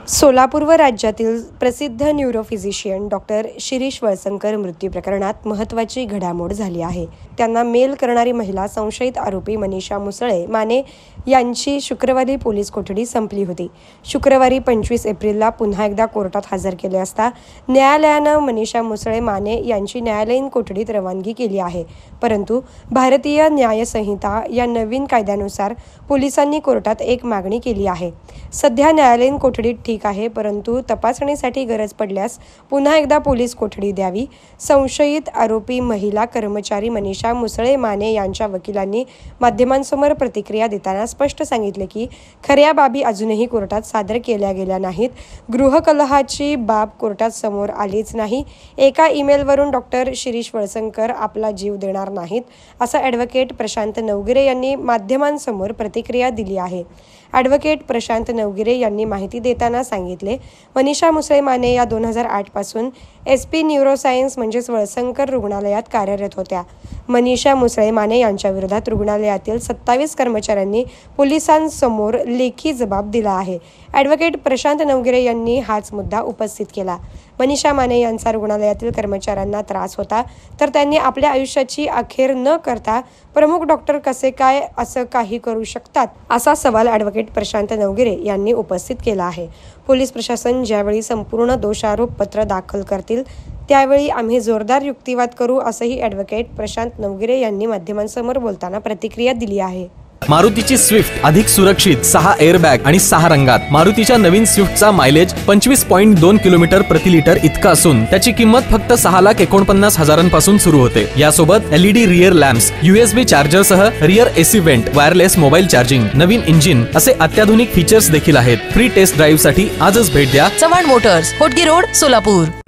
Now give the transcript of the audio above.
सोलापूर व राज्यातील प्रसिद्ध न्यूरोफिजिशियन डॉक्टर शिरीष वळसंकर मृत्यू प्रकरणात महत्त्वाची घडामोड झाली आहे। त्यांना मेल करणारी महिला संशयित आरोपी मनीषा मुसळे माने यांची शुक्रवारी पोलीस कोठडी संपली होती। शुक्रवारी 25 एप्रिलला पुन्हा एकदा कोर्टात हजर केले असता न्यायालयानं मनीषा मुसळे माने यांची न्यायालयीन कोठडीत रवानगी केली आहे। परंतु भारतीय न्याय संहिता या नवीन कायद्यानुसार पोलिसांनी कोर्टात एक मागणी केली आहे। सध्या न्यायालयीन कोठडीत ठीक आहे, परंतु तपासणीसाठी गरज पडल्यास पुन्हा एकदा पोलीस कोठडी द्यावी। संशयित आरोपी महिला कर्मचारी मनीषा मुसळे माने यांच्या वकिलांनी माध्यमांसमोर प्रतिक्रिया देताना स्पष्ट सांगितले की खऱ्या बाबी अजूनही कोर्टात सादर केल्या गेल्या नाहीत। गृहकलहाची बाब कोर्टात समोर आलीच नाही। एका ईमेलवरून डॉक्टर शिरीष वळसंकर आपला जीव देणार नाहीत असं ॲडव्होकेट प्रशांत नवगिरे यांनी माध्यमांसमोर प्रतिक्रिया दिली आहे। ॲडव्होकेट प्रशांत नवगिरे यांनी माहिती देताना सांगितले, मनीषा मुसळे माने या 2008 पासून SP न्यूरोसायन्स म्हणजेच वळसंकर रुग्णालयात कार्यरत होत्या। मनीषा मुसळे माने यांच्या विरोधात रुग्णालयातील 27 कर्मचाऱ्यांनी पोलिसांसमोर लेखी जबाब दिला आहे। ॲडव्होकेट प्रशांत नवगिरे यांनी हाच मुद्दा उपस्थित केला। मनीषा माने यांचा रुग्णालयातील कर्मचाऱ्यांना त्रास होता, तर त्यांनी आपल्या आयुष्याची अखेर न करता प्रमुख डॉक्टर कसे काय असं काही करू शकतात असा सवाल ॲडव्होकेट प्रशांत नवगिरे यांनी उपस्थित केला आहे। पोलीस प्रशासन ज्यावेळी संपूर्ण दोषारोप पत्र दाखल करतील त्यावेळी आम्ही जोरदार युक्तिवाद करू असंही ॲडव्होकेट प्रशांत नवगिरे यांनी माध्यमांसमोर बोलताना प्रतिक्रिया दिली आहे। मारुतीची स्विफ्ट अधिक सुरक्षित 6 एअरबॅग आणि 6 रंगात। मारुतीच्या नवीन स्विफ्टचा मायलेज 25.2 किलोमीटर प्रति लिटर इतका असून त्याची किंमत फक्त 6,49,000 पासून सुरू होते। यासोबत LED rear lamps, USB charger सह rear AC vent, wireless mobile charging, नवीन इंजिन असे अत्याधुनिक फीचर्स देखील आहेत। फ्री टेस्ट ड्राईव्ह साठी आजच भेट द्या चव्हाण मोटर्स, होटगी रोड, सोलापूर।